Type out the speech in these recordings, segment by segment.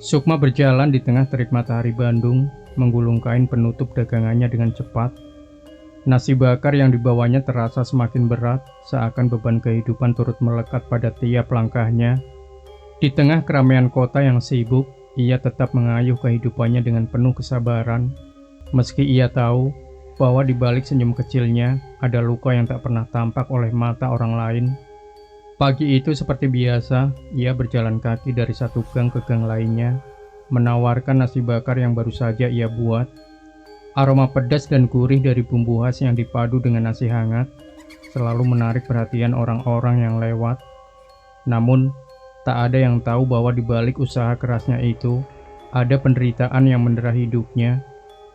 Sukma berjalan di tengah terik matahari Bandung, menggulung kain penutup dagangannya dengan cepat. Nasi bakar yang dibawanya terasa semakin berat, seakan beban kehidupan turut melekat pada tiap langkahnya. Di tengah keramaian kota yang sibuk, ia tetap mengayuh kehidupannya dengan penuh kesabaran. Meski ia tahu bahwa di balik senyum kecilnya ada luka yang tak pernah tampak oleh mata orang lain. Pagi itu seperti biasa, ia berjalan kaki dari satu gang ke gang lainnya, menawarkan nasi bakar yang baru saja ia buat. Aroma pedas dan gurih dari bumbu khas yang dipadu dengan nasi hangat selalu menarik perhatian orang-orang yang lewat. Namun, tak ada yang tahu bahwa di balik usaha kerasnya itu, ada penderitaan yang mendera hidupnya,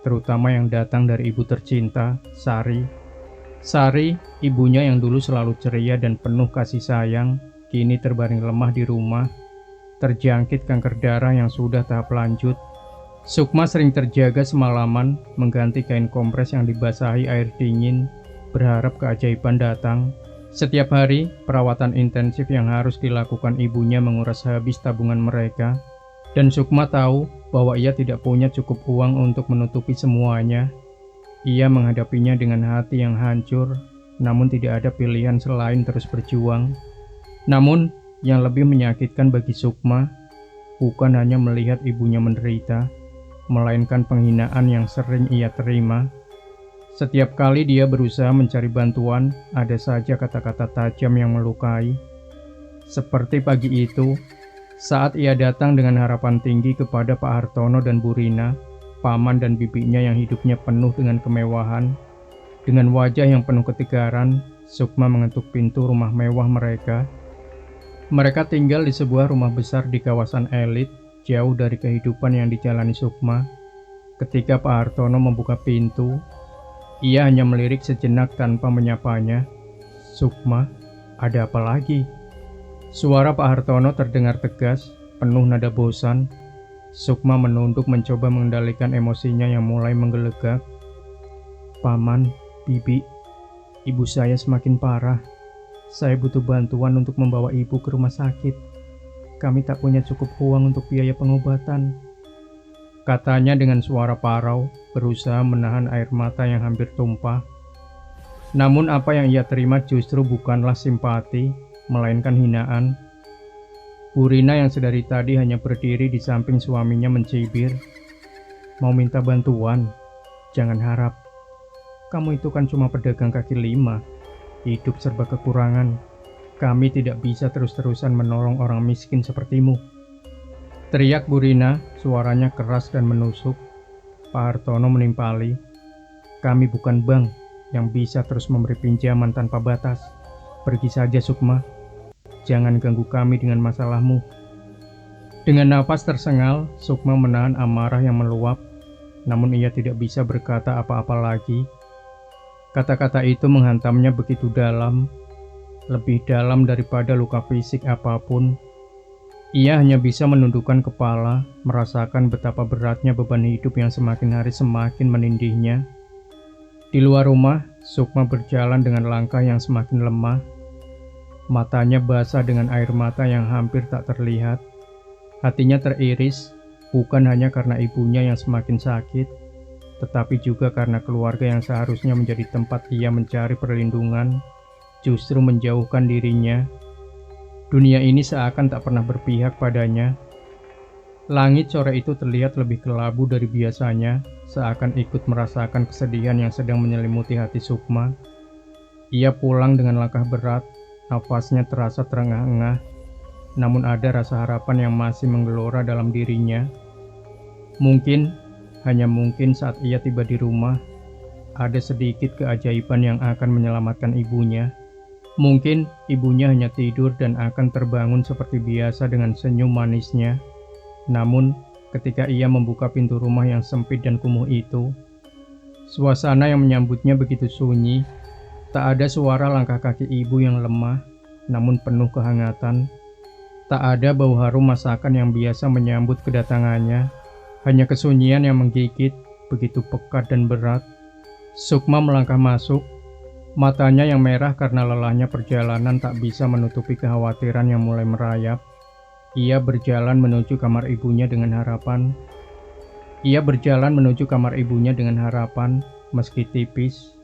terutama yang datang dari ibu tercinta, Sari. Sari, ibunya yang dulu selalu ceria dan penuh kasih sayang, kini terbaring lemah di rumah, terjangkit kanker darah yang sudah tahap lanjut. Sukma sering terjaga semalaman, mengganti kain kompres yang dibasahi air dingin, berharap keajaiban datang. Setiap hari, perawatan intensif yang harus dilakukan ibunya menguras habis tabungan mereka, dan Sukma tahu bahwa ia tidak punya cukup uang untuk menutupi semuanya. Ia menghadapinya dengan hati yang hancur, namun tidak ada pilihan selain terus berjuang. Namun, yang lebih menyakitkan bagi Sukma, bukan hanya melihat ibunya menderita, melainkan penghinaan yang sering ia terima. Setiap kali dia berusaha mencari bantuan, ada saja kata-kata tajam yang melukai. Seperti pagi itu, saat ia datang dengan harapan tinggi kepada Pak Hartono dan Bu Rina, paman dan bibinya yang hidupnya penuh dengan kemewahan. Dengan wajah yang penuh ketegaran, Sukma mengetuk pintu rumah mewah mereka. Mereka tinggal di sebuah rumah besar di kawasan elit, jauh dari kehidupan yang dijalani Sukma. Ketika Pak Hartono membuka pintu, ia hanya melirik sejenak tanpa menyapanya. "Sukma, ada apa lagi?" Suara Pak Hartono terdengar tegas, penuh nada bosan. Sukma menunduk mencoba mengendalikan emosinya yang mulai menggelegak. "Paman, Bibi, ibu saya semakin parah. Saya butuh bantuan untuk membawa ibu ke rumah sakit. Kami tak punya cukup uang untuk biaya pengobatan," katanya dengan suara parau, berusaha menahan air mata yang hampir tumpah. Namun apa yang ia terima justru bukanlah simpati, melainkan hinaan. Bu Rina yang sedari tadi hanya berdiri di samping suaminya mencibir. "Mau minta bantuan? Jangan harap. Kamu itu kan cuma pedagang kaki lima. Hidup serba kekurangan. Kami tidak bisa terus-terusan menolong orang miskin sepertimu," teriak Bu Rina, suaranya keras dan menusuk. Pak Hartono menimpali. "Kami bukan bank yang bisa terus memberi pinjaman tanpa batas. Pergi saja, Sukma. Jangan ganggu kami dengan masalahmu." Dengan napas tersengal, Sukma menahan amarah yang meluap, namun ia tidak bisa berkata apa-apa lagi. Kata-kata itu menghantamnya begitu dalam, lebih dalam daripada luka fisik apapun. Ia hanya bisa menundukkan kepala, merasakan betapa beratnya beban hidup yang semakin hari semakin menindihnya. Di luar rumah, Sukma berjalan dengan langkah yang semakin lemah. Matanya basah dengan air mata yang hampir tak terlihat. Hatinya teriris, bukan hanya karena ibunya yang semakin sakit, tetapi juga karena keluarga yang seharusnya menjadi tempat ia mencari perlindungan, justru menjauhkan dirinya. Dunia ini seakan tak pernah berpihak padanya. Langit sore itu terlihat lebih kelabu dari biasanya, seakan ikut merasakan kesedihan yang sedang menyelimuti hati Sukma. Ia pulang dengan langkah berat, nafasnya terasa terengah-engah, namun ada rasa harapan yang masih menggelora dalam dirinya. Mungkin, hanya mungkin saat ia tiba di rumah, ada sedikit keajaiban yang akan menyelamatkan ibunya. Mungkin ibunya hanya tidur dan akan terbangun seperti biasa dengan senyum manisnya. Namun, ketika ia membuka pintu rumah yang sempit dan kumuh itu, suasana yang menyambutnya begitu sunyi. Tak ada suara langkah kaki ibu yang lemah, namun penuh kehangatan. Tak ada bau harum masakan yang biasa menyambut kedatangannya. Hanya kesunyian yang menggigit, begitu pekat dan berat. Sukma melangkah masuk. Matanya yang merah karena lelahnya perjalanan tak bisa menutupi kekhawatiran yang mulai merayap. Ia berjalan menuju kamar ibunya dengan harapan. Meski tipis,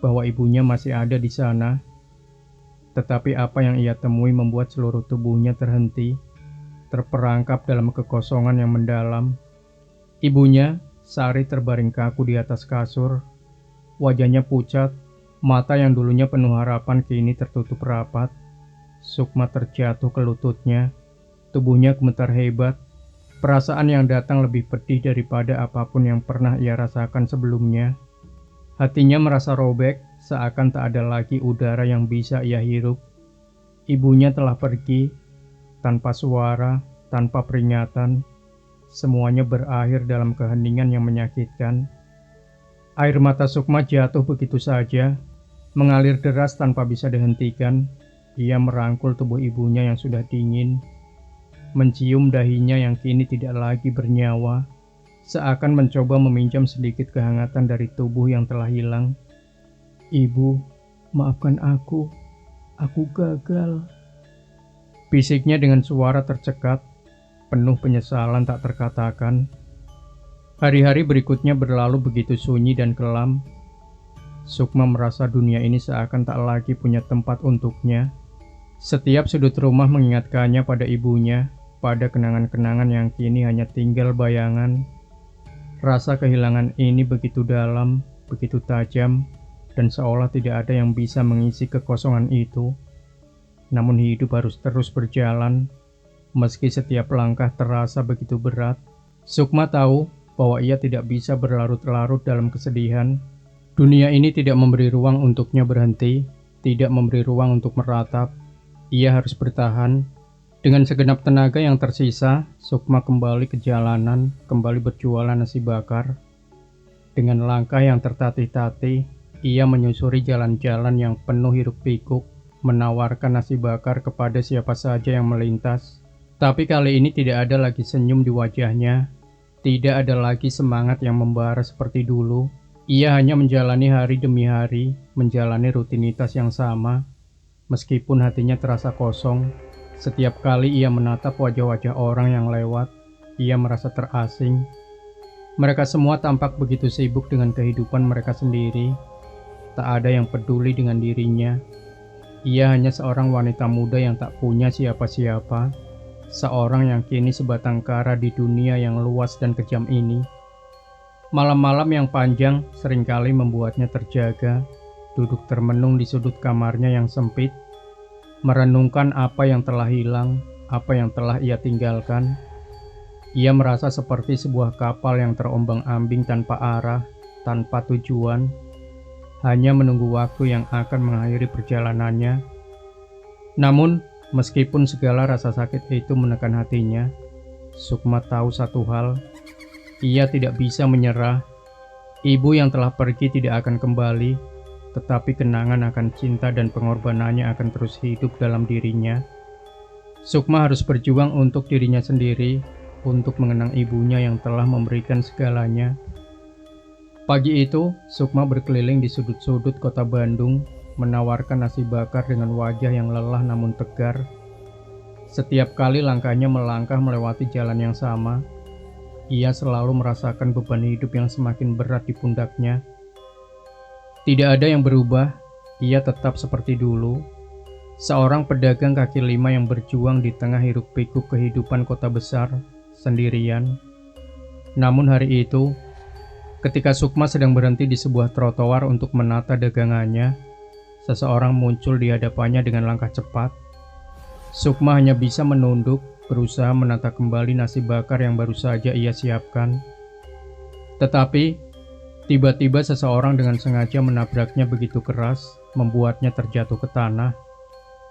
bahwa ibunya masih ada di sana. Tetapi apa yang ia temui membuat seluruh tubuhnya terhenti, terperangkap dalam kekosongan yang mendalam. Ibunya, Sari, terbaring kaku di atas kasur. Wajahnya pucat, mata yang dulunya penuh harapan kini tertutup rapat. Sukma terjatuh ke lututnya, tubuhnya gemetar hebat. Perasaan yang datang lebih pedih daripada apapun yang pernah ia rasakan sebelumnya. Hatinya merasa robek, seakan tak ada lagi udara yang bisa ia hirup. Ibunya telah pergi, tanpa suara, tanpa peringatan. Semuanya berakhir dalam keheningan yang menyakitkan. Air mata Sukma jatuh begitu saja, mengalir deras tanpa bisa dihentikan. Ia merangkul tubuh ibunya yang sudah dingin, mencium dahinya yang kini tidak lagi bernyawa, seakan mencoba meminjam sedikit kehangatan dari tubuh yang telah hilang. "Ibu, maafkan aku gagal," bisiknya dengan suara tercekat, penuh penyesalan tak terkatakan. Hari-hari berikutnya berlalu begitu sunyi dan kelam. Sukma merasa dunia ini seakan tak lagi punya tempat untuknya. Setiap sudut rumah mengingatkannya pada ibunya, pada kenangan-kenangan yang kini hanya tinggal bayangan. Rasa kehilangan ini begitu dalam, begitu tajam, dan seolah tidak ada yang bisa mengisi kekosongan itu. Namun hidup harus terus berjalan, meski setiap langkah terasa begitu berat. Sukma tahu bahwa ia tidak bisa berlarut-larut dalam kesedihan. Dunia ini tidak memberi ruang untuknya berhenti, tidak memberi ruang untuk meratap. Ia harus bertahan. Dengan segenap tenaga yang tersisa, Sukma kembali ke jalanan, kembali berjualan nasi bakar. Dengan langkah yang tertatih-tatih, ia menyusuri jalan-jalan yang penuh hiruk-pikuk, menawarkan nasi bakar kepada siapa saja yang melintas. Tapi kali ini tidak ada lagi senyum di wajahnya, tidak ada lagi semangat yang membara seperti dulu. Ia hanya menjalani hari demi hari, menjalani rutinitas yang sama. Meskipun hatinya terasa kosong, setiap kali ia menatap wajah-wajah orang yang lewat, ia merasa terasing. Mereka semua tampak begitu sibuk dengan kehidupan mereka sendiri. Tak ada yang peduli dengan dirinya. Ia hanya seorang wanita muda yang tak punya siapa-siapa, seorang yang kini sebatang kara di dunia yang luas dan kejam ini. Malam-malam yang panjang seringkali membuatnya terjaga, duduk termenung di sudut kamarnya yang sempit, merenungkan apa yang telah hilang, apa yang telah ia tinggalkan. Ia merasa seperti sebuah kapal yang terombang-ambing tanpa arah, tanpa tujuan, hanya menunggu waktu yang akan mengakhiri perjalanannya. Namun, meskipun segala rasa sakit itu menekan hatinya, Sukma tahu satu hal, ia tidak bisa menyerah. Ibu yang telah pergi tidak akan kembali, tetapi kenangan akan cinta dan pengorbanannya akan terus hidup dalam dirinya. Sukma harus berjuang untuk dirinya sendiri, untuk mengenang ibunya yang telah memberikan segalanya. Pagi itu, Sukma berkeliling di sudut-sudut kota Bandung, menawarkan nasi bakar dengan wajah yang lelah namun tegar. Setiap kali langkahnya melangkah melewati jalan yang sama, ia selalu merasakan beban hidup yang semakin berat di pundaknya. Tidak ada yang berubah, ia tetap seperti dulu. Seorang pedagang kaki lima yang berjuang di tengah hiruk-pikuk kehidupan kota besar, sendirian. Namun hari itu, ketika Sukma sedang berhenti di sebuah trotoar untuk menata dagangannya, seseorang muncul di hadapannya dengan langkah cepat. Sukma hanya bisa menunduk, berusaha menata kembali nasi bakar yang baru saja ia siapkan. Tetapi, tiba-tiba seseorang dengan sengaja menabraknya begitu keras, membuatnya terjatuh ke tanah.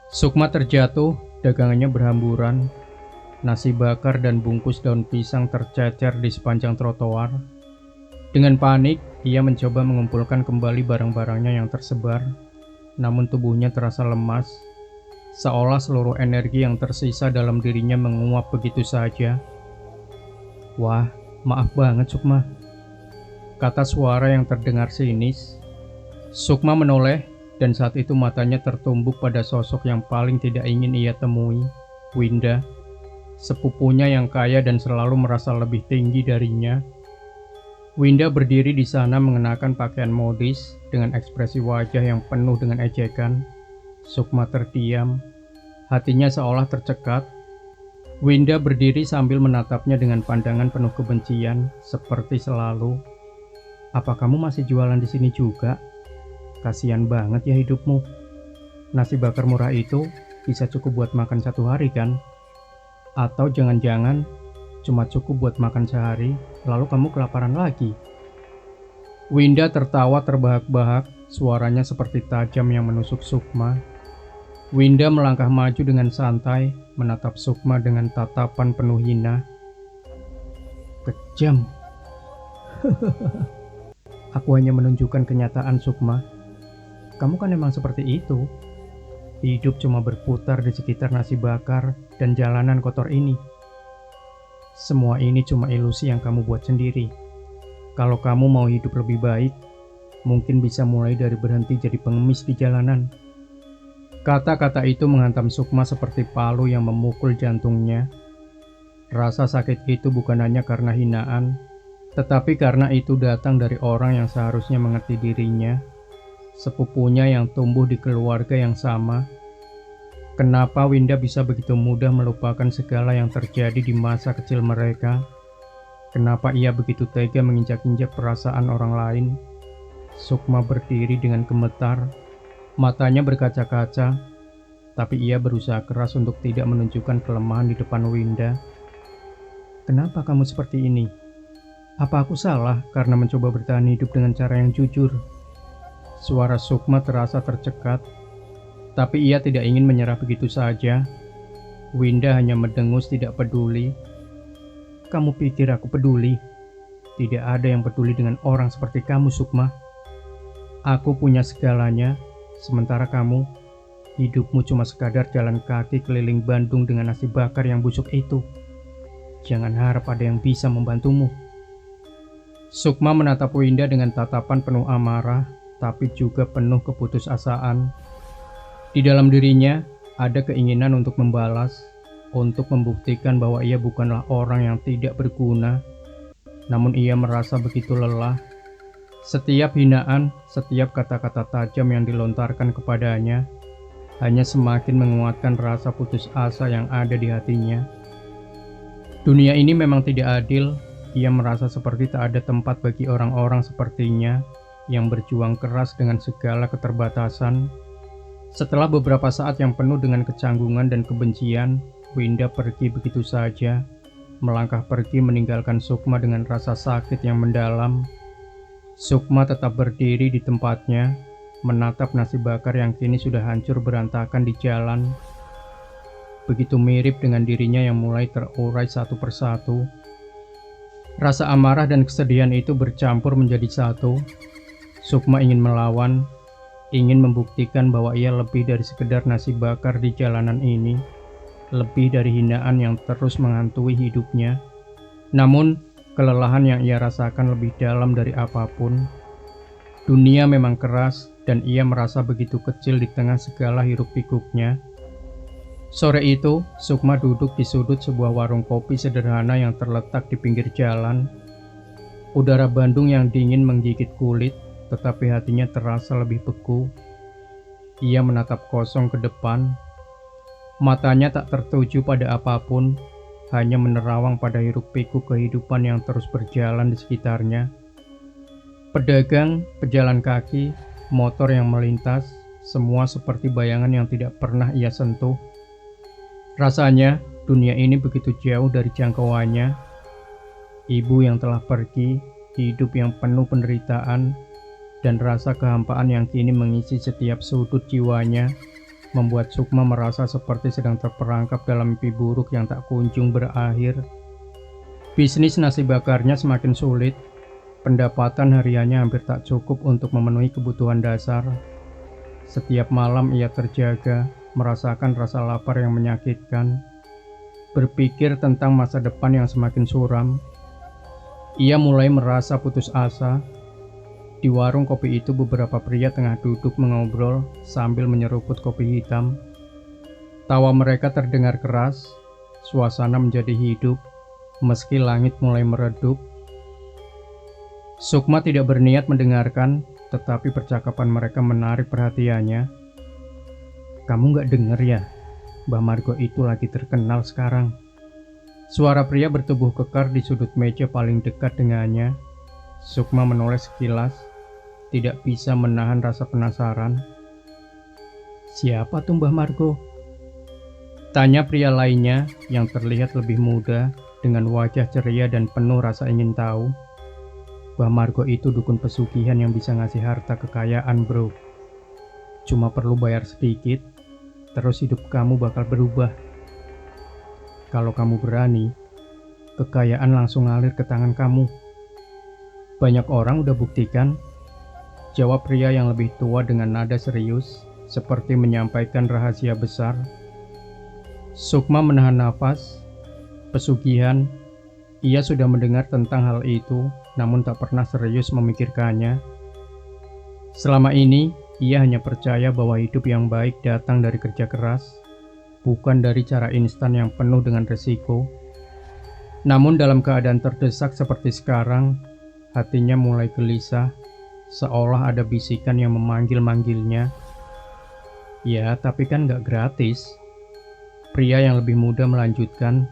Sukma terjatuh, dagangannya berhamburan. Nasi bakar dan bungkus daun pisang tercecer di sepanjang trotoar. Dengan panik, ia mencoba mengumpulkan kembali barang-barangnya yang tersebar. Namun tubuhnya terasa lemas, seolah seluruh energi yang tersisa dalam dirinya menguap begitu saja. "Wah, maaf banget Sukma," kata suara yang terdengar sinis. Sukma menoleh, dan saat itu matanya tertumbuk pada sosok yang paling tidak ingin ia temui, Winda. sepupunya yang kaya dan selalu merasa lebih tinggi darinya. Winda berdiri di sana mengenakan pakaian modis dengan ekspresi wajah yang penuh dengan ejekan. Sukma terdiam, hatinya seolah tercekat. Winda berdiri sambil menatapnya dengan pandangan penuh kebencian, seperti selalu. Apa kamu masih jualan di sini juga? Kasihan banget ya hidupmu. Nasi bakar murah itu bisa cukup buat makan 1 hari kan? Atau jangan-jangan cuma cukup buat makan sehari, lalu kamu kelaparan lagi. Winda tertawa terbahak-bahak, suaranya seperti tajam yang menusuk Sukma. Winda melangkah maju dengan santai, menatap Sukma dengan tatapan penuh hina. Kejam. Aku hanya menunjukkan kenyataan, Sukma. Kamu kan emang seperti itu. Hidup cuma berputar di sekitar nasi bakar dan jalanan kotor ini. Semua ini cuma ilusi yang kamu buat sendiri. Kalau kamu mau hidup lebih baik, mungkin bisa mulai dari berhenti jadi pengemis di jalanan. Kata-kata itu menghantam Sukma seperti palu yang memukul jantungnya. Rasa sakit itu bukan hanya karena hinaan, tetapi karena itu datang dari orang yang seharusnya mengerti dirinya, sepupunya yang tumbuh di keluarga yang sama. Kenapa Winda bisa begitu mudah melupakan segala yang terjadi di masa kecil mereka? Kenapa ia begitu tega menginjak-injak perasaan orang lain? Sukma berdiri dengan gemetar, matanya berkaca-kaca, tapi ia berusaha keras untuk tidak menunjukkan kelemahan di depan Winda. Kenapa kamu seperti ini? Apa aku salah karena mencoba bertahan hidup dengan cara yang jujur? Suara Sukma terasa tercekat, tapi ia tidak ingin menyerah begitu saja. Winda hanya mendengus tidak peduli. Kamu pikir aku peduli? Tidak ada yang peduli dengan orang seperti kamu, Sukma. Aku punya segalanya, sementara kamu, hidupmu cuma sekadar jalan kaki keliling Bandung dengan nasi bakar yang busuk itu. Jangan harap ada yang bisa membantumu. Sukma menatap Winda dengan tatapan penuh amarah, tapi juga penuh keputusasaan. Di dalam dirinya ada keinginan untuk membalas, untuk membuktikan bahwa ia bukanlah orang yang tidak berguna. Namun ia merasa begitu lelah. Setiap hinaan, setiap kata-kata tajam yang dilontarkan kepadanya hanya semakin menguatkan rasa putus asa yang ada di hatinya. Dunia ini memang tidak adil. Ia merasa seperti tak ada tempat bagi orang-orang sepertinya yang berjuang keras dengan segala keterbatasan. Setelah beberapa saat yang penuh dengan kecanggungan dan kebencian, Winda pergi begitu saja, melangkah pergi meninggalkan Sukma dengan rasa sakit yang mendalam. Sukma tetap berdiri di tempatnya, menatap nasi bakar yang kini sudah hancur berantakan di jalan. Begitu mirip dengan dirinya yang mulai terurai satu persatu. Rasa amarah dan kesedihan itu bercampur menjadi satu. Sukma ingin melawan, ingin membuktikan bahwa ia lebih dari sekedar nasi bakar di jalanan ini, lebih dari hinaan yang terus menghantui hidupnya. Namun, kelelahan yang ia rasakan lebih dalam dari apapun. Dunia memang keras dan ia merasa begitu kecil di tengah segala hiruk-pikuknya. Sore itu, Sukma duduk di sudut sebuah warung kopi sederhana yang terletak di pinggir jalan. Udara Bandung yang dingin menggigit kulit, tetapi hatinya terasa lebih beku. Ia menatap kosong ke depan. Matanya tak tertuju pada apapun, hanya menerawang pada hiruk-pikuk kehidupan yang terus berjalan di sekitarnya. Pedagang, pejalan kaki, motor yang melintas, semua seperti bayangan yang tidak pernah ia sentuh. Rasanya dunia ini begitu jauh dari jangkauannya. Ibu yang telah pergi, hidup yang penuh penderitaan, dan rasa kehampaan yang kini mengisi setiap sudut jiwanya, membuat Sukma merasa seperti sedang terperangkap dalam mimpi buruk yang tak kunjung berakhir. Bisnis nasi bakarnya semakin sulit, pendapatan hariannya hampir tak cukup untuk memenuhi kebutuhan dasar. Setiap malam ia terjaga, merasakan rasa lapar yang menyakitkan, berpikir tentang masa depan yang semakin suram. Ia mulai merasa putus asa. Di warung kopi itu beberapa pria tengah duduk mengobrol sambil menyeruput kopi hitam. Tawa mereka terdengar keras. suasana menjadi hidup, meski langit mulai meredup. Sukma tidak berniat mendengarkan, tetapi percakapan mereka menarik perhatiannya. "Kamu gak denger ya? Mbah Margo itu lagi terkenal sekarang." Suara pria bertubuh kekar di sudut meja paling dekat dengannya. Sukma menoleh sekilas, tidak bisa menahan rasa penasaran. "Siapa tuh Mbah Margo?" tanya pria lainnya yang terlihat lebih muda dengan wajah ceria dan penuh rasa ingin tahu. "Mbah Margo itu dukun pesugihan yang bisa ngasih harta kekayaan, bro. Cuma perlu bayar sedikit, terus hidup kamu bakal berubah. Kalau kamu berani, kekayaan langsung ngalir ke tangan kamu." "Banyak orang udah buktikan," jawab pria yang lebih tua dengan nada serius, seperti menyampaikan rahasia besar. Sukma menahan nafas. Pesugihan, ia sudah mendengar tentang hal itu, namun tak pernah serius memikirkannya. Selama ini, ia hanya percaya bahwa hidup yang baik datang dari kerja keras, bukan dari cara instan yang penuh dengan resiko. Namun dalam keadaan terdesak seperti sekarang, hatinya mulai gelisah, seolah ada bisikan yang memanggil-manggilnya. "Ya, tapi kan gak gratis." Pria yang lebih muda melanjutkan,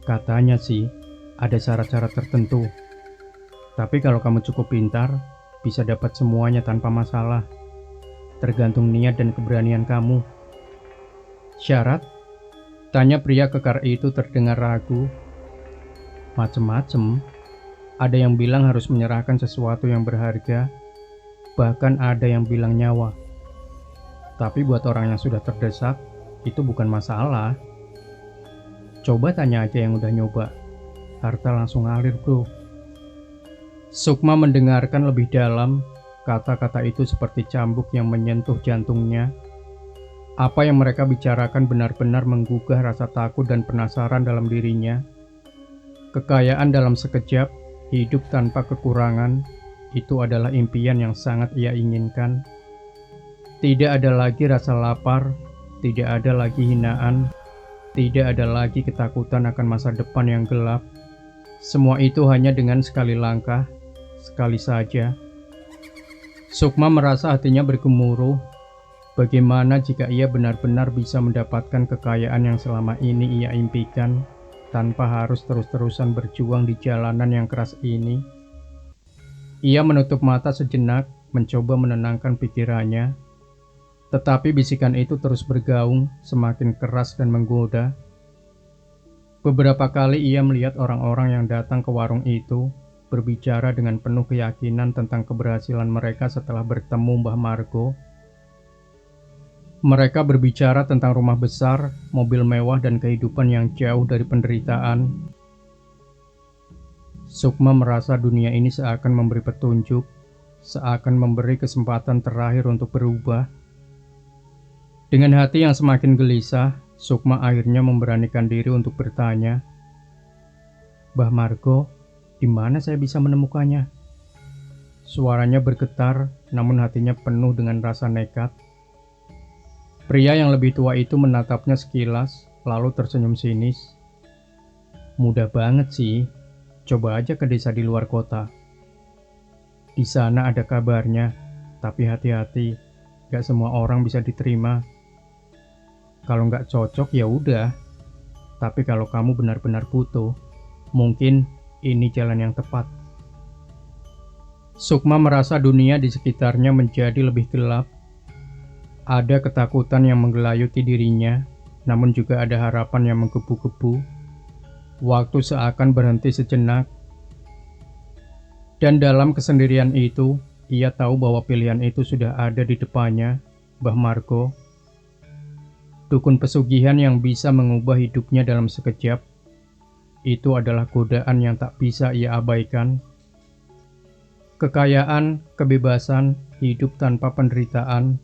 "Katanya sih, ada syarat-syarat tertentu. Tapi kalau kamu cukup pintar, bisa dapat semuanya tanpa masalah. Tergantung niat dan keberanian kamu." "Syarat?" tanya pria kekar itu terdengar ragu. "Macem-macem. Ada yang bilang harus menyerahkan sesuatu yang berharga, bahkan ada yang bilang nyawa. Tapi buat orang yang sudah terdesak, itu bukan masalah. Coba tanya aja yang udah nyoba. Harta langsung ngalir, bro." Sukma mendengarkan lebih dalam. Kata-kata itu seperti cambuk yang menyentuh jantungnya. Apa yang mereka bicarakan benar-benar menggugah rasa takut dan penasaran dalam dirinya. Kekayaan dalam sekejap, hidup tanpa kekurangan, itu adalah impian yang sangat ia inginkan. Tidak ada lagi rasa lapar, tidak ada lagi hinaan, tidak ada lagi ketakutan akan masa depan yang gelap. Semua itu hanya dengan sekali langkah, sekali saja. Sukma merasa hatinya bergemuruh. Bagaimana jika ia benar-benar bisa mendapatkan kekayaan yang selama ini ia impikan, tanpa harus terus-terusan berjuang di jalanan yang keras ini? Ia menutup mata sejenak, mencoba menenangkan pikirannya. Tetapi bisikan itu terus bergaung, semakin keras dan menggoda. Beberapa kali ia melihat orang-orang yang datang ke warung itu, berbicara dengan penuh keyakinan tentang keberhasilan mereka setelah bertemu Mbah Margo. Mereka berbicara tentang rumah besar, mobil mewah, dan kehidupan yang jauh dari penderitaan. Sukma merasa dunia ini seakan memberi petunjuk, seakan memberi kesempatan terakhir untuk berubah. Dengan hati yang semakin gelisah, Sukma akhirnya memberanikan diri untuk bertanya, "Mbah Margo, di mana saya bisa menemukannya?" Suaranya bergetar, namun hatinya penuh dengan rasa nekat. Pria yang lebih tua itu menatapnya sekilas, lalu tersenyum sinis. "Mudah banget sih, coba aja ke desa di luar kota. Di sana ada kabarnya, tapi hati-hati, gak semua orang bisa diterima. Kalau nggak cocok ya udah, tapi kalau kamu benar-benar butuh, mungkin ini jalan yang tepat." Sukma merasa dunia di sekitarnya menjadi lebih gelap. Ada ketakutan yang menggelayuti dirinya, namun juga ada harapan yang menggebu-gebu. Waktu seakan berhenti sejenak. Dan dalam kesendirian itu, ia tahu bahwa pilihan itu sudah ada di depannya, Mbah Margo. Dukun pesugihan yang bisa mengubah hidupnya dalam sekejap. Itu adalah godaan yang tak bisa ia abaikan. Kekayaan, kebebasan, hidup tanpa penderitaan,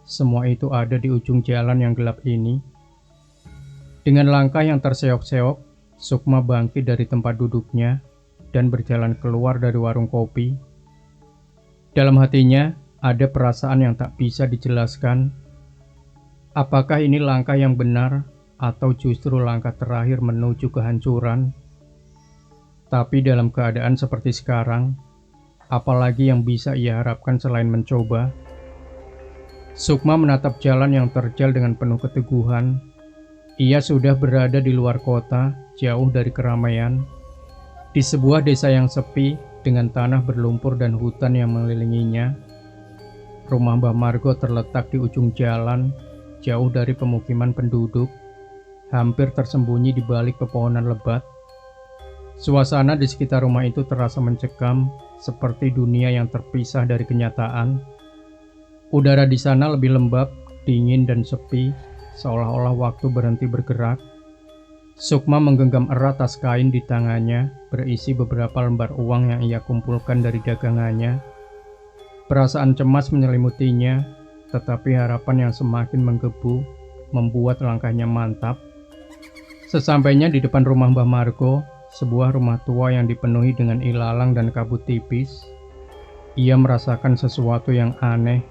semua itu ada di ujung jalan yang gelap ini. Dengan langkah yang terseok-seok, Sukma bangkit dari tempat duduknya dan berjalan keluar dari warung kopi. Dalam hatinya ada perasaan yang tak bisa dijelaskan. Apakah ini langkah yang benar atau justru langkah terakhir menuju kehancuran. Tapi dalam keadaan seperti sekarang, apalagi yang bisa ia harapkan selain mencoba? Sukma menatap jalan yang terjal dengan penuh keteguhan. Ia sudah berada di luar kota, jauh dari keramaian, di sebuah desa yang sepi dengan tanah berlumpur dan hutan yang mengelilinginya. Rumah Mbah Margo terletak di ujung jalan, jauh dari pemukiman penduduk, hampir tersembunyi di balik pepohonan lebat. Suasana di sekitar rumah itu terasa mencekam, seperti dunia yang terpisah dari kenyataan. Udara di sana lebih lembab, dingin dan sepi, seolah-olah waktu berhenti bergerak. Sukma menggenggam erat tas kain di tangannya, berisi beberapa lembar uang yang ia kumpulkan dari dagangannya. Perasaan cemas menyelimutinya, tetapi harapan yang semakin menggebu membuat langkahnya mantap. Sesampainya di depan rumah Mbah Margo, sebuah rumah tua yang dipenuhi dengan ilalang dan kabut tipis, ia merasakan sesuatu yang aneh.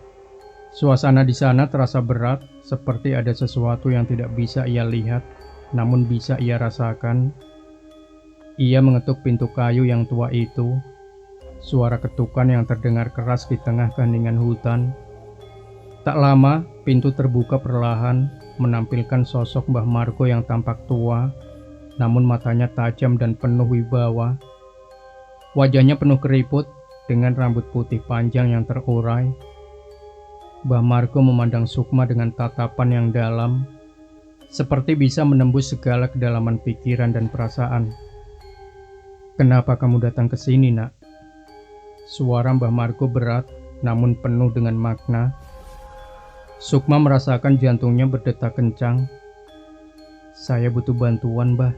Suasana di sana terasa berat, seperti ada sesuatu yang tidak bisa ia lihat, namun bisa ia rasakan. Ia mengetuk pintu kayu yang tua itu. Suara ketukan yang terdengar keras di tengah keheningan hutan. Tak lama, pintu terbuka perlahan, menampilkan sosok Mbah Margo yang tampak tua, namun matanya tajam dan penuh wibawa. Wajahnya penuh keriput, dengan rambut putih panjang yang terurai. Mbah Margo memandang Sukma dengan tatapan yang dalam, seperti bisa menembus segala kedalaman pikiran dan perasaan. "Kenapa kamu datang ke sini, Nak?" Suara Mbah Margo berat, namun penuh dengan makna. Sukma merasakan jantungnya berdetak kencang. "Saya butuh bantuan, Mbah.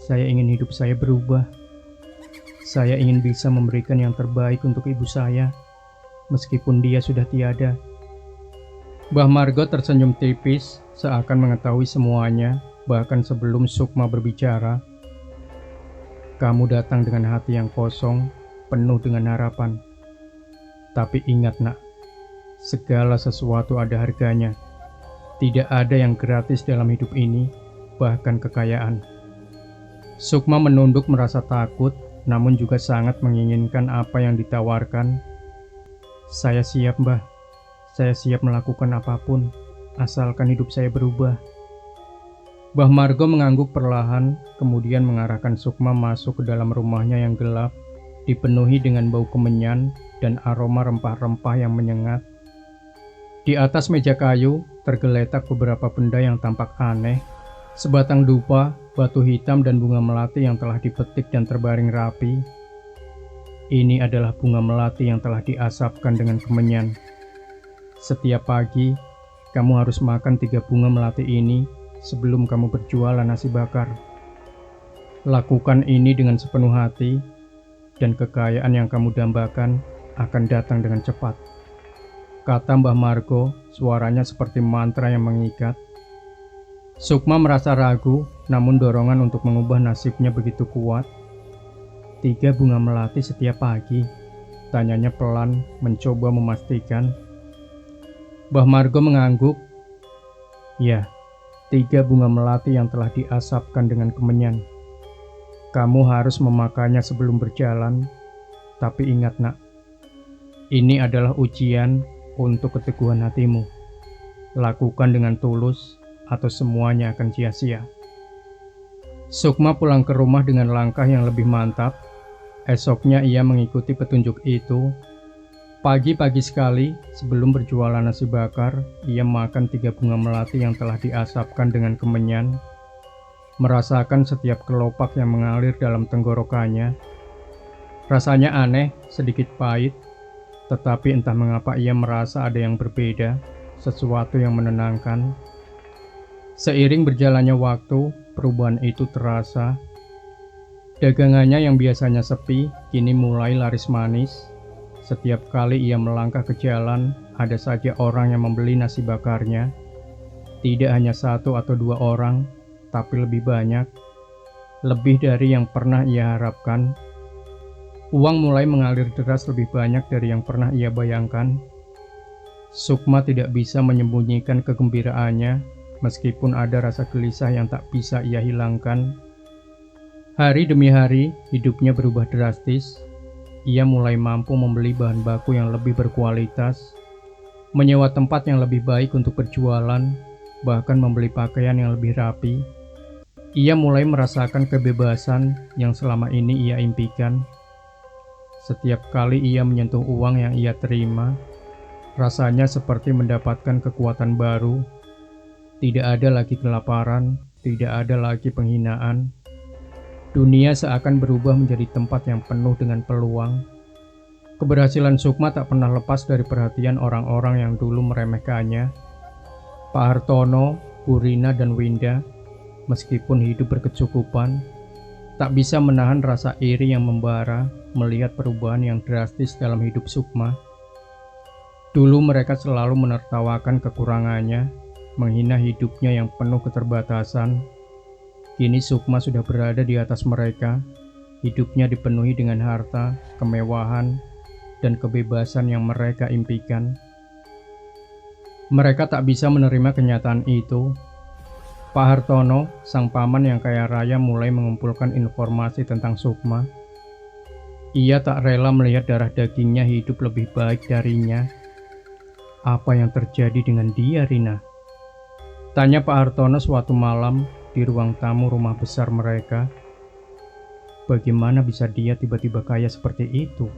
Saya ingin hidup saya berubah. Saya ingin bisa memberikan yang terbaik untuk ibu saya, meskipun dia sudah tiada." Mbah Margo tersenyum tipis, seakan mengetahui semuanya, bahkan sebelum Sukma berbicara. "Kamu datang dengan hati yang kosong, penuh dengan harapan. Tapi ingat, Nak, segala sesuatu ada harganya. Tidak ada yang gratis dalam hidup ini, bahkan kekayaan." Sukma menunduk merasa takut, namun juga sangat menginginkan apa yang ditawarkan. "Saya siap, Mbah. Saya siap melakukan apapun, asalkan hidup saya berubah." Mbah Margo mengangguk perlahan, kemudian mengarahkan Sukma masuk ke dalam rumahnya yang gelap, dipenuhi dengan bau kemenyan dan aroma rempah-rempah yang menyengat. Di atas meja kayu, tergeletak beberapa benda yang tampak aneh. Sebatang dupa, batu hitam dan bunga melati yang telah dipetik dan terbaring rapi. Ini adalah bunga melati yang telah diasapkan dengan kemenyan. "Setiap pagi, kamu harus makan 3 bunga melati ini sebelum kamu berjualan nasi bakar. Lakukan ini dengan sepenuh hati, dan kekayaan yang kamu dambakan akan datang dengan cepat," kata Mbah Margo, suaranya seperti mantra yang mengikat. Sukma merasa ragu, namun dorongan untuk mengubah nasibnya begitu kuat. "3 bunga melati setiap pagi?" tanyanya pelan, mencoba memastikan. Mbah Margo mengangguk. "Ya, 3 bunga melati yang telah diasapkan dengan kemenyan. Kamu harus memakannya sebelum berjalan. Tapi ingat, Nak, ini adalah ujian untuk keteguhan hatimu. Lakukan dengan tulus, atau semuanya akan sia-sia." Sukma pulang ke rumah dengan langkah yang lebih mantap. Esoknya ia mengikuti petunjuk itu. Pagi-pagi sekali, sebelum berjualan nasi bakar, ia makan 3 bunga melati yang telah diasapkan dengan kemenyan. Merasakan setiap kelopak yang mengalir dalam tenggorokannya. Rasanya aneh, sedikit pahit, tetapi entah mengapa ia merasa ada yang berbeda, sesuatu yang menenangkan. Seiring berjalannya waktu, perubahan itu terasa. Dagangannya yang biasanya sepi, kini mulai laris manis. Setiap kali ia melangkah ke jalan, ada saja orang yang membeli nasi bakarnya. Tidak hanya 1 atau 2 orang, tapi lebih banyak. Lebih dari yang pernah ia harapkan. Uang mulai mengalir deras lebih banyak dari yang pernah ia bayangkan. Sukma tidak bisa menyembunyikan kegembiraannya, meskipun ada rasa gelisah yang tak bisa ia hilangkan. Hari demi hari, hidupnya berubah drastis. Ia mulai mampu membeli bahan baku yang lebih berkualitas, menyewa tempat yang lebih baik untuk berjualan, bahkan membeli pakaian yang lebih rapi. Ia mulai merasakan kebebasan yang selama ini ia impikan. Setiap kali ia menyentuh uang yang ia terima, rasanya seperti mendapatkan kekuatan baru. Tidak ada lagi kelaparan, tidak ada lagi penghinaan. Dunia seakan berubah menjadi tempat yang penuh dengan peluang. Keberhasilan Sukma tak pernah lepas dari perhatian orang-orang yang dulu meremehkannya. Pak Hartono, Bu Rina, dan Winda, meskipun hidup berkecukupan, tak bisa menahan rasa iri yang membara melihat perubahan yang drastis dalam hidup Sukma. Dulu mereka selalu menertawakan kekurangannya, menghina hidupnya yang penuh keterbatasan. Kini Sukma sudah berada di atas mereka. Hidupnya dipenuhi dengan harta, kemewahan, dan kebebasan yang mereka impikan. Mereka tak bisa menerima kenyataan itu. Pak Hartono, sang paman yang kaya raya, mulai mengumpulkan informasi tentang Sukma. Ia tak rela melihat darah dagingnya hidup lebih baik darinya. Apa yang terjadi dengan dia, Rina? Tanya Pak Hartono suatu malam di ruang tamu rumah besar mereka. Bagaimana bisa dia tiba-tiba kaya seperti itu?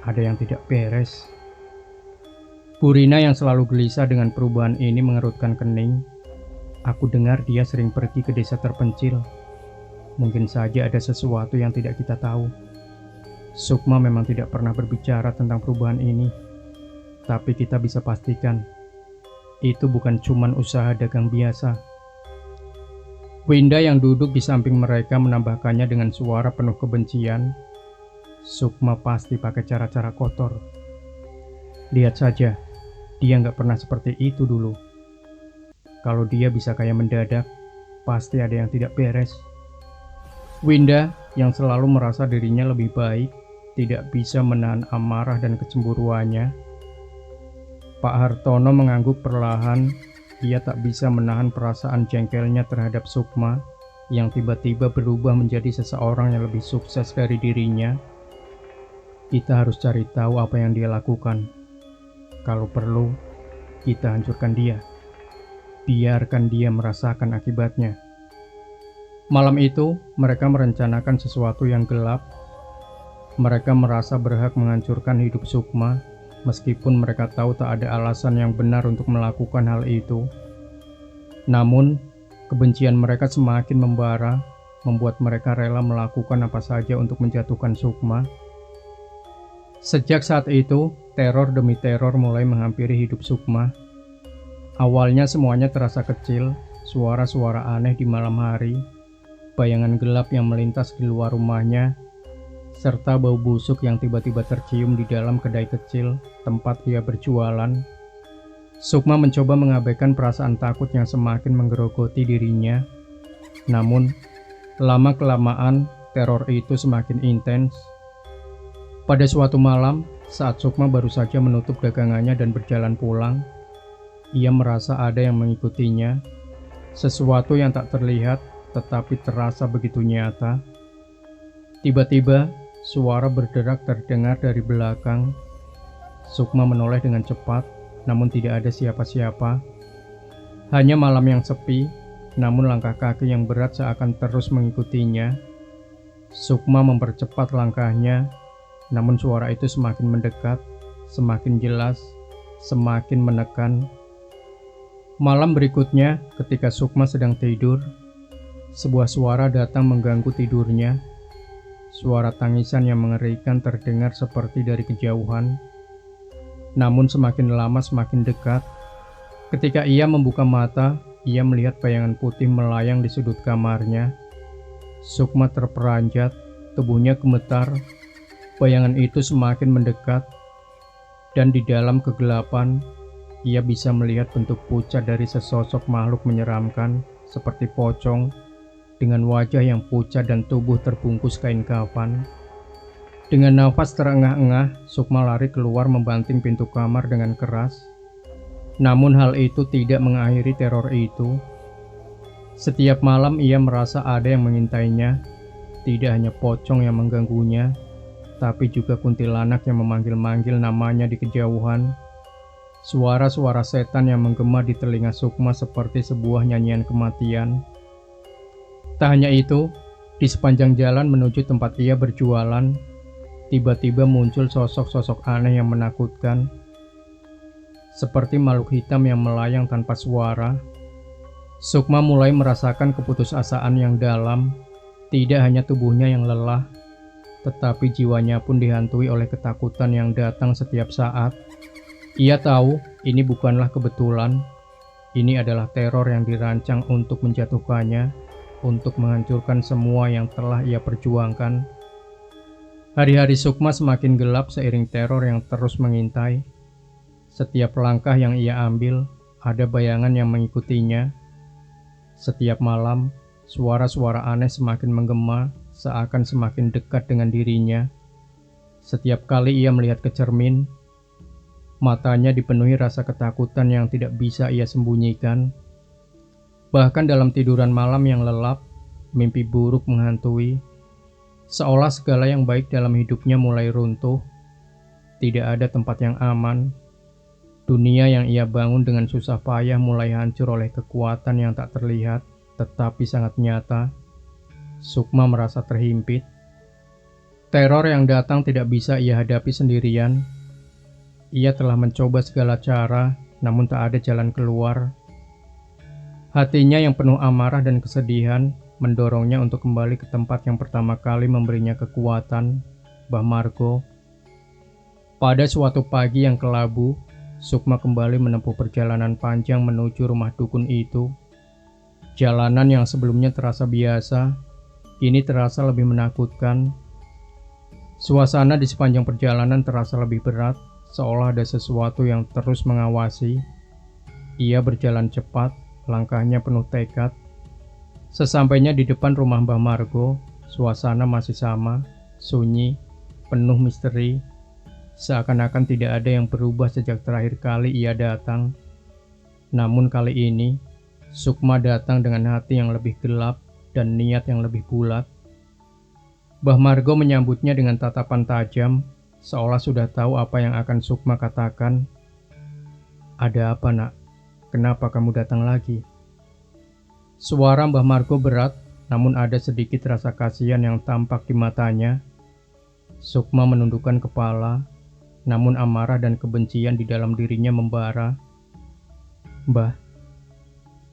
Ada yang tidak beres. Bu Rina yang selalu gelisah dengan perubahan ini mengerutkan kening. Aku dengar dia sering pergi ke desa terpencil. Mungkin saja ada sesuatu yang tidak kita tahu. Sukma memang tidak pernah berbicara tentang perubahan ini. Tapi kita bisa pastikan, itu bukan cuman usaha dagang biasa. Winda yang duduk di samping mereka menambahkannya dengan suara penuh kebencian. Sukma pasti pakai cara-cara kotor. Lihat saja, dia nggak pernah seperti itu dulu. Kalau dia bisa kaya mendadak, pasti ada yang tidak beres. Winda yang selalu merasa dirinya lebih baik, tidak bisa menahan amarah dan kecemburuannya. Pak Hartono mengangguk perlahan. Ia tak bisa menahan perasaan jengkelnya terhadap Sukma yang tiba-tiba berubah menjadi seseorang yang lebih sukses dari dirinya. Kita harus cari tahu apa yang dia lakukan. Kalau perlu, kita hancurkan dia. Biarkan dia merasakan akibatnya. Malam itu, mereka merencanakan sesuatu yang gelap. Mereka merasa berhak menghancurkan hidup Sukma, meskipun mereka tahu tak ada alasan yang benar untuk melakukan hal itu. Namun, kebencian mereka semakin membara, membuat mereka rela melakukan apa saja untuk menjatuhkan Sukma. Sejak saat itu, teror demi teror mulai menghampiri hidup Sukma. Awalnya semuanya terasa kecil, suara-suara aneh di malam hari, bayangan gelap yang melintas di luar rumahnya, serta bau busuk yang tiba-tiba tercium di dalam kedai kecil tempat ia berjualan. Sukma mencoba mengabaikan perasaan takut yang semakin menggerogoti dirinya. Namun, lama-kelamaan teror itu semakin intens. Pada suatu malam, saat Sukma baru saja menutup dagangannya dan berjalan pulang, ia merasa ada yang mengikutinya. Sesuatu yang tak terlihat tetapi terasa begitu nyata. Tiba-tiba, suara berderak terdengar dari belakang. Sukma menoleh dengan cepat, namun tidak ada siapa-siapa. Hanya malam yang sepi, namun langkah kaki yang berat seakan terus mengikutinya. Sukma mempercepat langkahnya, namun suara itu semakin mendekat, semakin jelas, semakin menekan. Malam berikutnya, ketika Sukma sedang tidur, sebuah suara datang mengganggu tidurnya. Suara tangisan yang mengerikan terdengar seperti dari kejauhan. Namun semakin lama semakin dekat. Ketika ia membuka mata, ia melihat bayangan putih melayang di sudut kamarnya. Sukma terperanjat, tubuhnya gemetar. Bayangan itu semakin mendekat, dan di dalam kegelapan, ia bisa melihat bentuk pucat dari sesosok makhluk menyeramkan, seperti pocong, dengan wajah yang pucat dan tubuh terbungkus kain kafan. Dengan nafas terengah-engah, Sukma lari keluar membanting pintu kamar dengan keras. Namun hal itu tidak mengakhiri teror itu. Setiap malam ia merasa ada yang mengintainya, tidak hanya pocong yang mengganggunya, tapi juga kuntilanak yang memanggil-manggil namanya di kejauhan. Suara-suara setan yang menggema di telinga Sukma seperti sebuah nyanyian kematian. Tak hanya itu, di sepanjang jalan menuju tempat ia berjualan, tiba-tiba muncul sosok-sosok aneh yang menakutkan, seperti makhluk hitam yang melayang tanpa suara. Sukma mulai merasakan keputusasaan yang dalam. Tidak hanya tubuhnya yang lelah, tetapi jiwanya pun dihantui oleh ketakutan yang datang setiap saat. Ia tahu ini bukanlah kebetulan. Ini adalah teror yang dirancang untuk menjatuhkannya, untuk menghancurkan semua yang telah ia perjuangkan. Hari-hari Sukma semakin gelap seiring teror yang terus mengintai. Setiap langkah yang ia ambil, ada bayangan yang mengikutinya. Setiap malam, suara-suara aneh semakin menggema, seakan semakin dekat dengan dirinya. Setiap kali ia melihat ke cermin, matanya dipenuhi rasa ketakutan yang tidak bisa ia sembunyikan. Bahkan dalam tiduran malam yang lelap, mimpi buruk menghantui. Seolah segala yang baik dalam hidupnya mulai runtuh. Tidak ada tempat yang aman. Dunia yang ia bangun dengan susah payah mulai hancur oleh kekuatan yang tak terlihat, tetapi sangat nyata. Sukma merasa terhimpit. Teror yang datang tidak bisa ia hadapi sendirian. Ia telah mencoba segala cara, namun tak ada jalan keluar. Hatinya yang penuh amarah dan kesedihan mendorongnya untuk kembali ke tempat yang pertama kali memberinya kekuatan, Mbah Margo. Pada suatu pagi yang kelabu, Sukma kembali menempuh perjalanan panjang menuju rumah dukun itu. Jalanan yang sebelumnya terasa biasa, kini terasa lebih menakutkan. Suasana di sepanjang perjalanan terasa lebih berat, seolah ada sesuatu yang terus mengawasi. Ia berjalan cepat, langkahnya penuh tekad. Sesampainya di depan rumah Mbah Margo, suasana masih sama, sunyi, penuh misteri. Seakan-akan tidak ada yang berubah sejak terakhir kali ia datang. Namun kali ini, Sukma datang dengan hati yang lebih gelap dan niat yang lebih bulat. Mbah Margo menyambutnya dengan tatapan tajam, seolah sudah tahu apa yang akan Sukma katakan. "Ada apa, Nak? Kenapa kamu datang lagi?" Suara Mbah Margo berat, namun ada sedikit rasa kasihan yang tampak di matanya. Sukma menundukkan kepala, namun amarah dan kebencian di dalam dirinya membara. "Mbah,"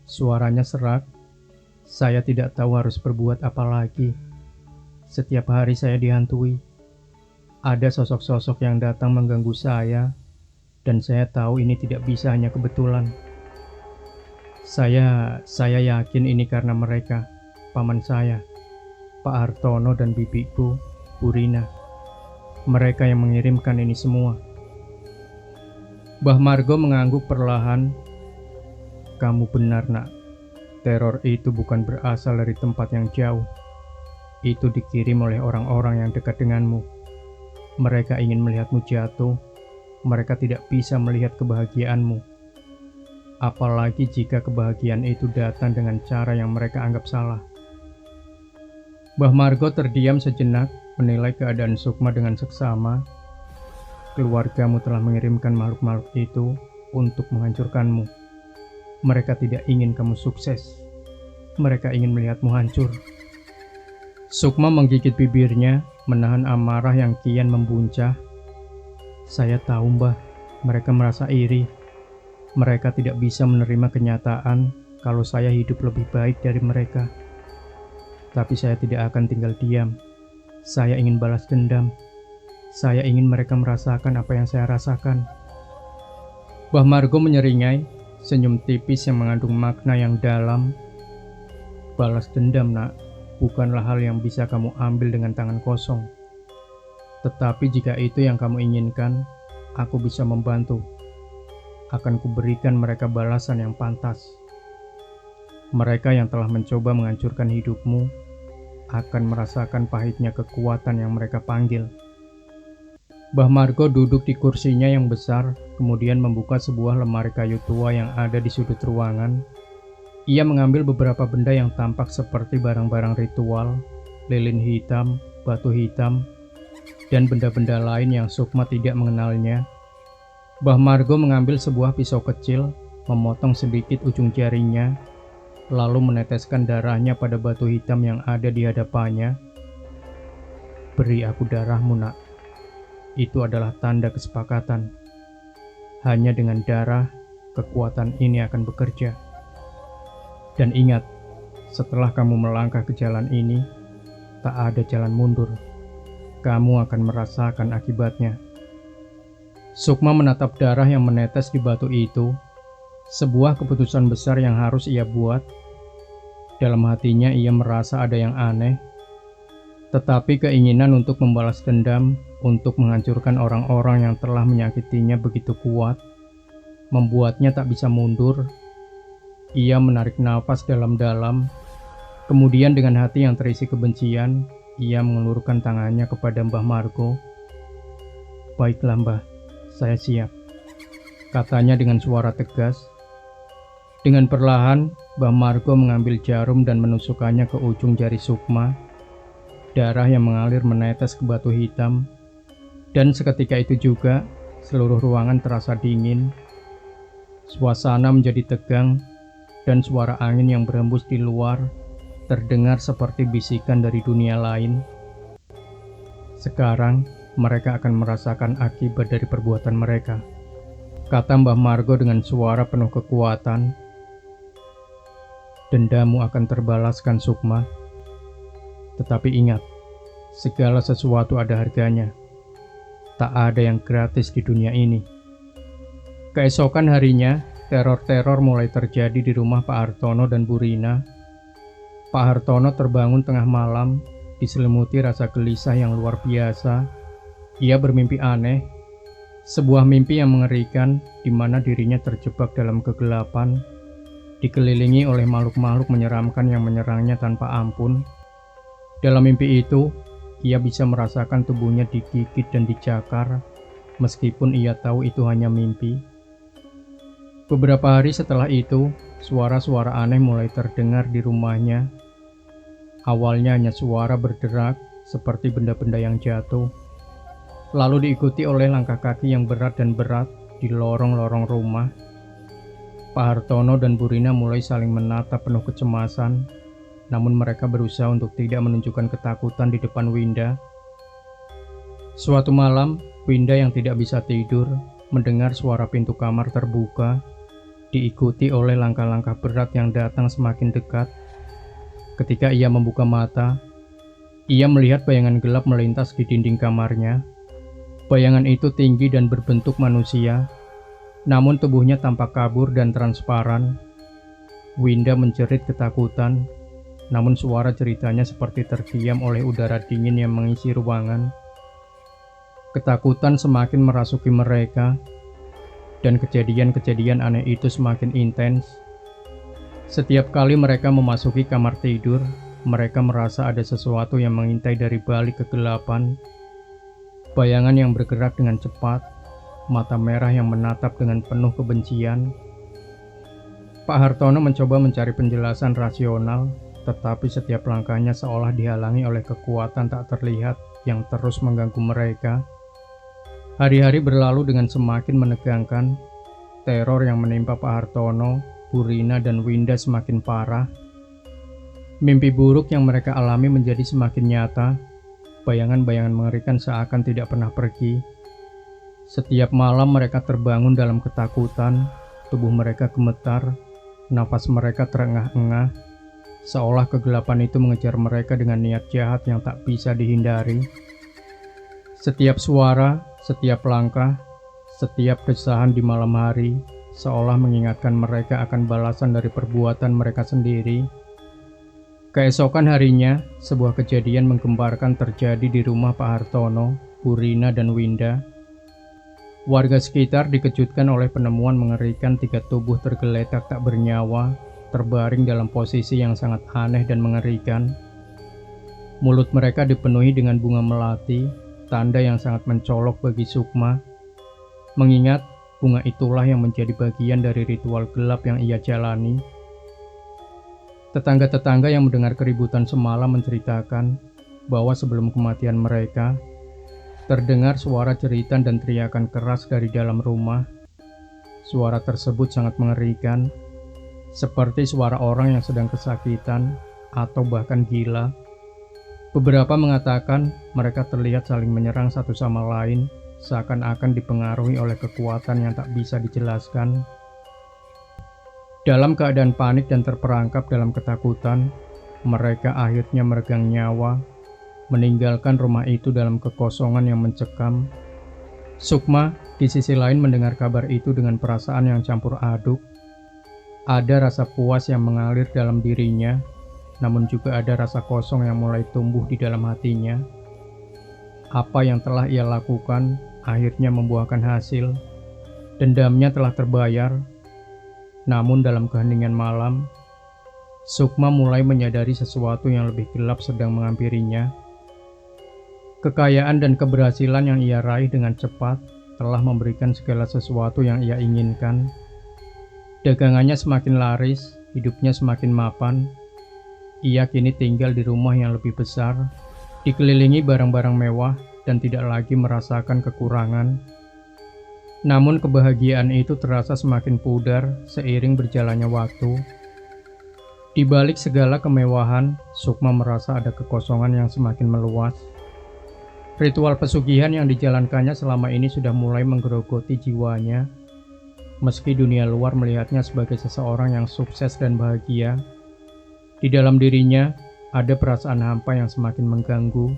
suaranya serak, "saya tidak tahu harus berbuat apa lagi. Setiap hari saya dihantui. Ada sosok-sosok yang datang mengganggu saya, dan saya tahu ini tidak bisa hanya kebetulan. Saya yakin ini karena mereka, paman saya, Pak Hartono dan bibiku, Bu Rina. Mereka yang mengirimkan ini semua." Mbah Margo mengangguk perlahan. "Kamu benar, Nak. Teror itu bukan berasal dari tempat yang jauh. Itu dikirim oleh orang-orang yang dekat denganmu. Mereka ingin melihatmu jatuh. Mereka tidak bisa melihat kebahagiaanmu. Apalagi jika kebahagiaan itu datang dengan cara yang mereka anggap salah." Mbah Margo terdiam sejenak, menilai keadaan Sukma dengan seksama. "Keluargamu telah mengirimkan makhluk-makhluk itu untuk menghancurkanmu. Mereka tidak ingin kamu sukses. Mereka ingin melihatmu hancur." Sukma menggigit bibirnya, menahan amarah yang kian membuncah. "Saya tahu, Mbah. Mereka merasa iri. Mereka tidak bisa menerima kenyataan kalau saya hidup lebih baik dari mereka. Tapi saya tidak akan tinggal diam. Saya ingin balas dendam. Saya ingin mereka merasakan apa yang saya rasakan." Mbah Margo menyeringai, senyum tipis yang mengandung makna yang dalam. "Balas dendam, Nak, bukanlah hal yang bisa kamu ambil dengan tangan kosong. Tetapi jika itu yang kamu inginkan, aku bisa membantu. Akan kuberikan mereka balasan yang pantas. Mereka yang telah mencoba menghancurkan hidupmu akan merasakan pahitnya kekuatan yang mereka panggil." Mbah Margo duduk di kursinya yang besar, kemudian membuka sebuah lemari kayu tua yang ada di sudut ruangan. Ia mengambil beberapa benda yang tampak seperti barang-barang ritual, lilin hitam, batu hitam, dan benda-benda lain yang Sukma tidak mengenalnya. Mbah Margo mengambil sebuah pisau kecil, memotong sedikit ujung jarinya, lalu meneteskan darahnya pada batu hitam yang ada di hadapannya. "Beri aku darahmu, nak. Itu adalah tanda kesepakatan. Hanya dengan darah, kekuatan ini akan bekerja. Dan ingat, setelah kamu melangkah ke jalan ini, tak ada jalan mundur. Kamu akan merasakan akibatnya." Sukma menatap darah yang menetes di batu itu, sebuah keputusan besar yang harus ia buat. Dalam hatinya ia merasa ada yang aneh, tetapi keinginan untuk membalas dendam, untuk menghancurkan orang-orang yang telah menyakitinya begitu kuat, membuatnya tak bisa mundur. Ia menarik nafas dalam-dalam, kemudian dengan hati yang terisi kebencian, ia mengelurkan tangannya kepada Mbah Margo. "Baiklah Mbah, saya siap," katanya dengan suara tegas. Dengan perlahan, Mbah Margo mengambil jarum dan menusukkannya ke ujung jari Sukma. Darah yang mengalir menetes ke batu hitam, dan seketika itu juga seluruh ruangan terasa dingin. Suasana menjadi tegang, dan suara angin yang berembus di luar terdengar seperti bisikan dari dunia lain. "Sekarang mereka akan merasakan akibat dari perbuatan mereka," kata Mbah Margo dengan suara penuh kekuatan. "Dendamu akan terbalaskan, Sukma. Tetapi ingat, segala sesuatu ada harganya. Tak ada yang gratis di dunia ini." Keesokan harinya, teror-teror mulai terjadi di rumah Pak Hartono dan Bu Rina. Pak Hartono terbangun tengah malam, diselimuti rasa gelisah yang luar biasa. Ia bermimpi aneh, sebuah mimpi yang mengerikan di mana dirinya terjebak dalam kegelapan, dikelilingi oleh makhluk-makhluk menyeramkan yang menyerangnya tanpa ampun. Dalam mimpi itu, ia bisa merasakan tubuhnya digigit dan dicakar, meskipun ia tahu itu hanya mimpi. Beberapa hari setelah itu, suara-suara aneh mulai terdengar di rumahnya. Awalnya hanya suara berderak, seperti benda-benda yang jatuh, lalu diikuti oleh langkah kaki yang berat dan berat di lorong-lorong rumah. Pak Hartono dan Bu Rina mulai saling menatap penuh kecemasan, namun mereka berusaha untuk tidak menunjukkan ketakutan di depan Winda. Suatu malam, Winda yang tidak bisa tidur mendengar suara pintu kamar terbuka, diikuti oleh langkah-langkah berat yang datang semakin dekat. Ketika ia membuka mata, ia melihat bayangan gelap melintas di dinding kamarnya. Bayangan itu tinggi dan berbentuk manusia, namun tubuhnya tampak kabur dan transparan. Winda menjerit ketakutan, namun suara ceritanya seperti terdiam oleh udara dingin yang mengisi ruangan. Ketakutan semakin merasuki mereka, dan kejadian-kejadian aneh itu semakin intens. Setiap kali mereka memasuki kamar tidur, mereka merasa ada sesuatu yang mengintai dari balik kegelapan. Bayangan yang bergerak dengan cepat, mata merah yang menatap dengan penuh kebencian. Pak Hartono mencoba mencari penjelasan rasional, tetapi setiap langkahnya seolah dihalangi oleh kekuatan tak terlihat yang terus mengganggu mereka. Hari-hari berlalu dengan semakin menegangkan. Teror yang menimpa Pak Hartono, Bu Rina, dan Winda semakin parah. Mimpi buruk yang mereka alami menjadi semakin nyata. Bayangan-bayangan mengerikan seakan tidak pernah pergi. Setiap malam mereka terbangun dalam ketakutan, tubuh mereka gemetar, nafas mereka terengah-engah, seolah kegelapan itu mengejar mereka dengan niat jahat yang tak bisa dihindari. Setiap suara, setiap langkah, setiap desahan di malam hari, seolah mengingatkan mereka akan balasan dari perbuatan mereka sendiri. Keesokan harinya, sebuah kejadian menggemparkan terjadi di rumah Pak Hartono, Bu Rina, dan Winda. Warga sekitar dikejutkan oleh penemuan mengerikan 3 tubuh tergeletak tak bernyawa, terbaring dalam posisi yang sangat aneh dan mengerikan. Mulut mereka dipenuhi dengan bunga melati, tanda yang sangat mencolok bagi Sukma, mengingat bunga itulah yang menjadi bagian dari ritual gelap yang ia jalani. Tetangga-tetangga yang mendengar keributan semalam menceritakan bahwa sebelum kematian mereka, terdengar suara jeritan dan teriakan keras dari dalam rumah. Suara tersebut sangat mengerikan, seperti suara orang yang sedang kesakitan atau bahkan gila. Beberapa mengatakan mereka terlihat saling menyerang satu sama lain, seakan-akan dipengaruhi oleh kekuatan yang tak bisa dijelaskan. Dalam keadaan panik dan terperangkap dalam ketakutan, mereka akhirnya meregang nyawa, meninggalkan rumah itu dalam kekosongan yang mencekam. Sukma di sisi lain mendengar kabar itu dengan perasaan yang campur aduk. Ada rasa puas yang mengalir dalam dirinya, namun juga ada rasa kosong yang mulai tumbuh di dalam hatinya. Apa yang telah ia lakukan akhirnya membuahkan hasil. Dendamnya telah terbayar. Namun dalam keheningan malam, Sukma mulai menyadari sesuatu yang lebih gelap sedang menghampirinya. Kekayaan dan keberhasilan yang ia raih dengan cepat telah memberikan segala sesuatu yang ia inginkan. Dagangannya semakin laris, hidupnya semakin mapan. Ia kini tinggal di rumah yang lebih besar, dikelilingi barang-barang mewah dan tidak lagi merasakan kekurangan. Namun kebahagiaan itu terasa semakin pudar seiring berjalannya waktu. Di balik segala kemewahan, Sukma merasa ada kekosongan yang semakin meluas. Ritual pesugihan yang dijalankannya selama ini sudah mulai menggerogoti jiwanya. Meski dunia luar melihatnya sebagai seseorang yang sukses dan bahagia, di dalam dirinya ada perasaan hampa yang semakin mengganggu.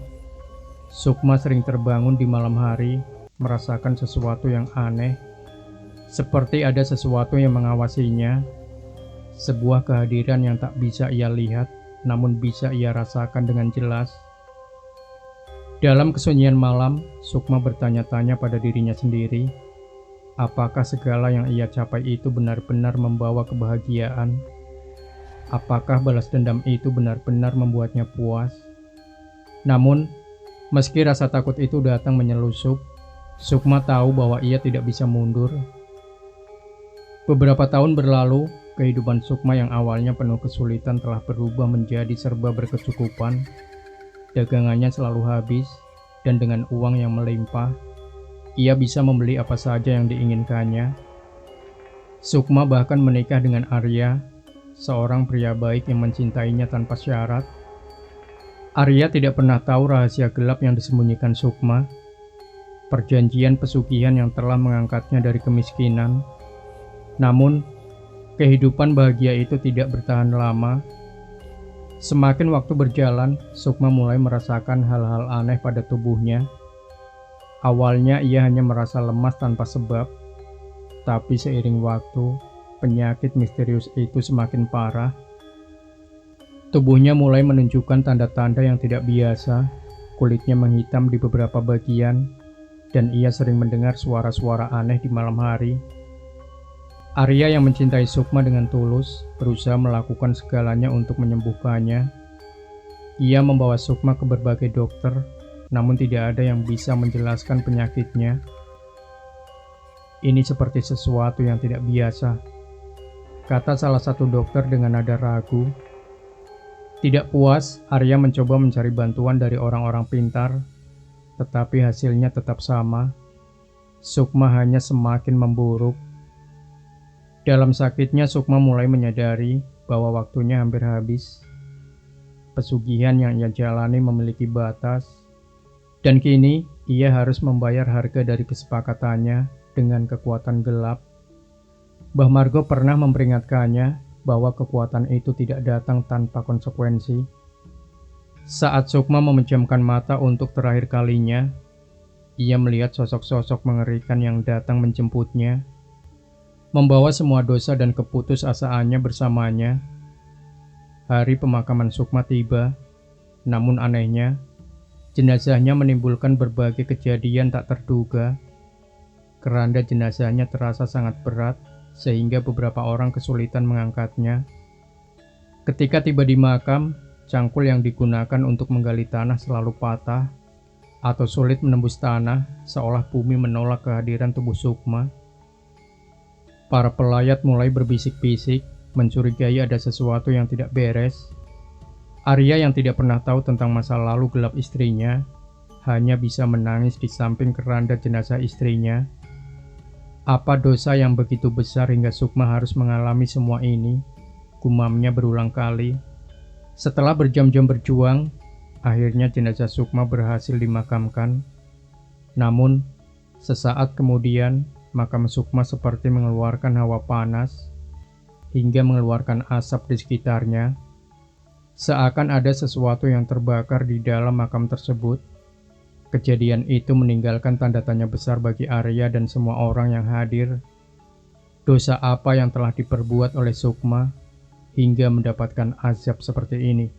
Sukma sering terbangun di malam hari, merasakan sesuatu yang aneh, seperti ada sesuatu yang mengawasinya, sebuah kehadiran yang tak bisa ia lihat, namun bisa ia rasakan dengan jelas. Dalam kesunyian malam, Sukma bertanya-tanya pada dirinya sendiri, apakah segala yang ia capai itu benar-benar membawa kebahagiaan? Apakah balas dendam itu benar-benar membuatnya puas? Namun, meski rasa takut itu datang menyelusup, Sukma tahu bahwa ia tidak bisa mundur. Beberapa tahun berlalu, kehidupan Sukma yang awalnya penuh kesulitan telah berubah menjadi serba berkecukupan. Dagangannya selalu habis, dan dengan uang yang melimpah, ia bisa membeli apa saja yang diinginkannya. Sukma bahkan menikah dengan Arya, seorang pria baik yang mencintainya tanpa syarat. Arya tidak pernah tahu rahasia gelap yang disembunyikan Sukma, perjanjian pesugihan yang telah mengangkatnya dari kemiskinan. Namun, kehidupan bahagia itu tidak bertahan lama. Semakin waktu berjalan, Sukma mulai merasakan hal-hal aneh pada tubuhnya. Awalnya ia hanya merasa lemas tanpa sebab, tapi seiring waktu, penyakit misterius itu semakin parah. Tubuhnya mulai menunjukkan tanda-tanda yang tidak biasa, kulitnya menghitam di beberapa bagian, dan ia sering mendengar suara-suara aneh di malam hari. Arya yang mencintai Sukma dengan tulus, berusaha melakukan segalanya untuk menyembuhkannya. Ia membawa Sukma ke berbagai dokter, namun tidak ada yang bisa menjelaskan penyakitnya. Ini seperti sesuatu yang tidak biasa, kata salah satu dokter dengan nada ragu. Tidak puas, Arya mencoba mencari bantuan dari orang-orang pintar, tetapi hasilnya tetap sama. Sukma hanya semakin memburuk. Dalam sakitnya, Sukma mulai menyadari bahwa waktunya hampir habis. Pesugihan yang ia jalani memiliki batas, dan kini ia harus membayar harga dari kesepakatannya dengan kekuatan gelap. Mbah Margo pernah memperingatkannya bahwa kekuatan itu tidak datang tanpa konsekuensi. Saat Sukma memejamkan mata untuk terakhir kalinya, ia melihat sosok-sosok mengerikan yang datang menjemputnya, membawa semua dosa dan keputusasaannya bersamanya. Hari pemakaman Sukma tiba, namun anehnya, jenazahnya menimbulkan berbagai kejadian tak terduga. Keranda jenazahnya terasa sangat berat, sehingga beberapa orang kesulitan mengangkatnya. Ketika tiba di makam, cangkul yang digunakan untuk menggali tanah selalu patah. atau sulit menembus tanah, seolah bumi menolak kehadiran tubuh Sukma. Para pelayat mulai berbisik-bisik, mencurigai ada sesuatu yang tidak beres. Arya yang tidak pernah tahu tentang masa lalu gelap istrinya, hanya bisa menangis di samping keranda jenazah istrinya. Apa dosa yang begitu besar hingga Sukma harus mengalami semua ini? Gumamnya berulang kali. Setelah berjam-jam berjuang, akhirnya jenazah Sukma berhasil dimakamkan. Namun, sesaat kemudian, makam Sukma seperti mengeluarkan hawa panas hingga mengeluarkan asap di sekitarnya. Seakan ada sesuatu yang terbakar di dalam makam tersebut. Kejadian itu meninggalkan tanda tanya besar bagi Arya dan semua orang yang hadir. Dosa apa yang telah diperbuat oleh Sukma hingga mendapatkan azab seperti ini?